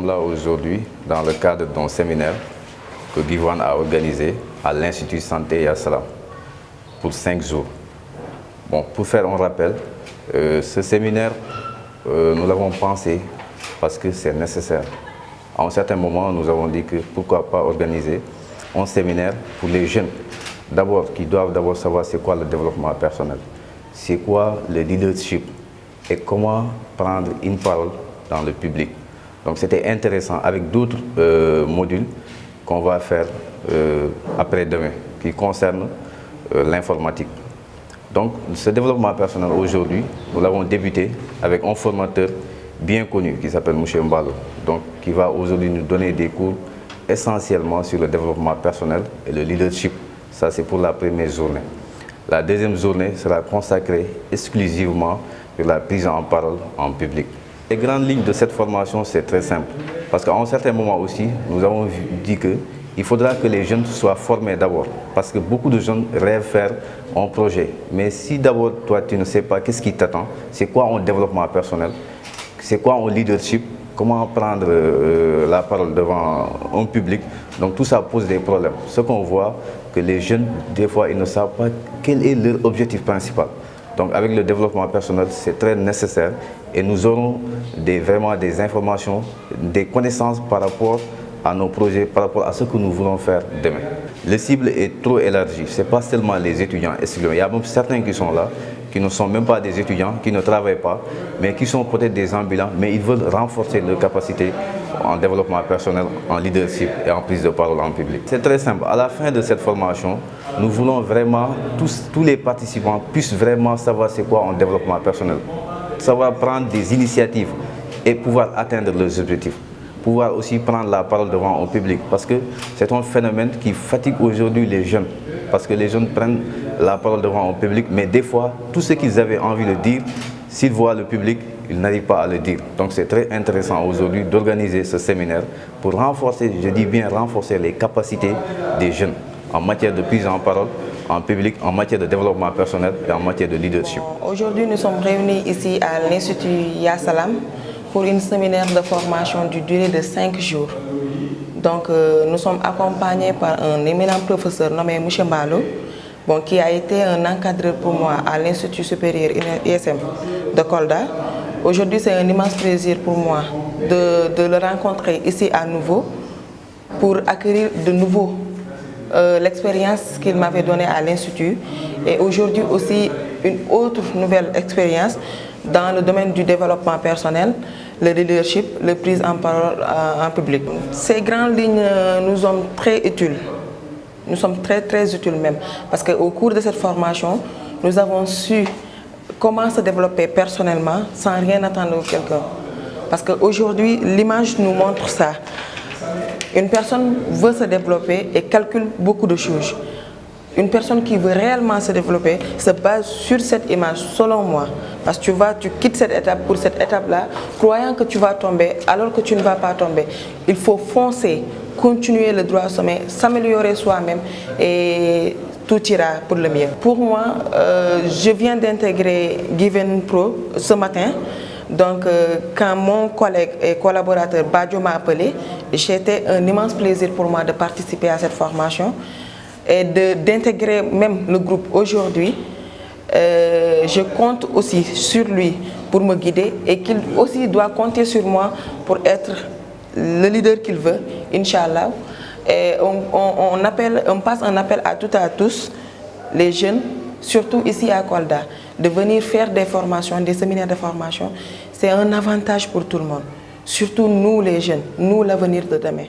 sommes là aujourd'hui dans le cadre d'un séminaire que Guivan a organisé à l'Institut Santé et Salam pour 5 jours. Bon, pour faire un rappel, ce séminaire, nous l'avons pensé parce que c'est nécessaire. À un certain moment, nous avons dit que pourquoi pas organiser un séminaire pour les jeunes. D'abord, qui doivent d'abord savoir c'est quoi le développement personnel, c'est quoi le leadership et comment prendre une parole dans le public. Donc c'était intéressant avec d'autres modules qu'on va faire après-demain qui concernent l'informatique. Donc ce développement personnel aujourd'hui, nous l'avons débuté avec un formateur bien connu qui s'appelle M. Mbalo, donc qui va aujourd'hui nous donner des cours essentiellement sur le développement personnel et le leadership. Ça c'est pour la première journée. La deuxième journée sera consacrée exclusivement sur la prise en parole en public. Les grandes lignes de cette formation, c'est très simple. Parce qu'à un certain moment aussi, nous avons dit qu'il faudra que les jeunes soient formés d'abord. Parce que beaucoup de jeunes rêvent faire un projet. Mais si d'abord, toi, tu ne sais pas qu'est-ce qui t'attend, c'est quoi un développement personnel, c'est quoi un leadership, comment prendre la parole devant un public. Donc tout ça pose des problèmes. Ce qu'on voit, que les jeunes, des fois, ils ne savent pas quel est leur objectif principal. Donc avec le développement personnel, c'est très nécessaire et nous aurons vraiment des informations, des connaissances par rapport à nos projets, par rapport à ce que nous voulons faire demain. Le cible est trop élargi, ce n'est pas seulement les étudiants. Il y a même certains qui sont là, qui ne sont même pas des étudiants, qui ne travaillent pas, mais qui sont peut-être des ambulants, mais ils veulent renforcer leurs capacités en développement personnel, en leadership et en prise de parole en public. C'est très simple. À la fin de cette formation, nous voulons vraiment, tous les participants puissent vraiment savoir c'est quoi un développement personnel, savoir prendre des initiatives et pouvoir atteindre leurs objectifs. Pouvoir aussi prendre la parole devant un public parce que c'est un phénomène qui fatigue aujourd'hui les jeunes parce que les jeunes prennent la parole devant un public mais des fois, tout ce qu'ils avaient envie de dire, s'ils voient le public, ils n'arrivent pas à le dire. Donc c'est très intéressant aujourd'hui d'organiser ce séminaire pour renforcer, je dis bien renforcer les capacités des jeunes en matière de prise en parole en public, en matière de développement personnel et en matière de leadership. Aujourd'hui, nous sommes réunis ici à l'Institut Yasalam pour une séminaire de formation d'une durée de 5 jours. Donc nous sommes accompagnés par un éminent professeur nommé M. Mbalo, qui a été un encadreur pour moi à l'Institut supérieur ISM de Kolda. Aujourd'hui, c'est un immense plaisir pour moi de le rencontrer ici à nouveau pour acquérir de nouveau l'expérience qu'il m'avait donnée à l'Institut et aujourd'hui aussi une autre nouvelle expérience dans le domaine du développement personnel, le leadership, la prise en parole en public. Ces grandes lignes nous sont très utiles. Nous sommes très utiles même parce qu'au cours de cette formation, nous avons su comment se développer personnellement sans rien attendre de quelqu'un. Parce qu'aujourd'hui, l'image nous montre ça. Une personne veut se développer et calcule beaucoup de choses. Une personne qui veut réellement se développer se base sur cette image, selon moi. Parce que tu quittes cette étape pour cette étape-là, croyant que tu vas tomber alors que tu ne vas pas tomber. Il faut foncer, continuer le droit sommet, s'améliorer soi-même et tout ira pour le mieux. Pour moi, je viens d'intégrer Given Pro ce matin. Donc, quand mon collègue et collaborateur Badjo m'a appelé, c'était un immense plaisir pour moi de participer à cette formation et d'intégrer même le groupe aujourd'hui. Je compte aussi sur lui pour me guider et qu'il aussi doit compter sur moi pour être le leader qu'il veut, Inch'Allah. Et on passe un appel à toutes et à tous, les jeunes, surtout ici à Kolda, de venir faire des formations, des séminaires de formation. C'est un avantage pour tout le monde, surtout nous les jeunes, nous l'avenir de demain.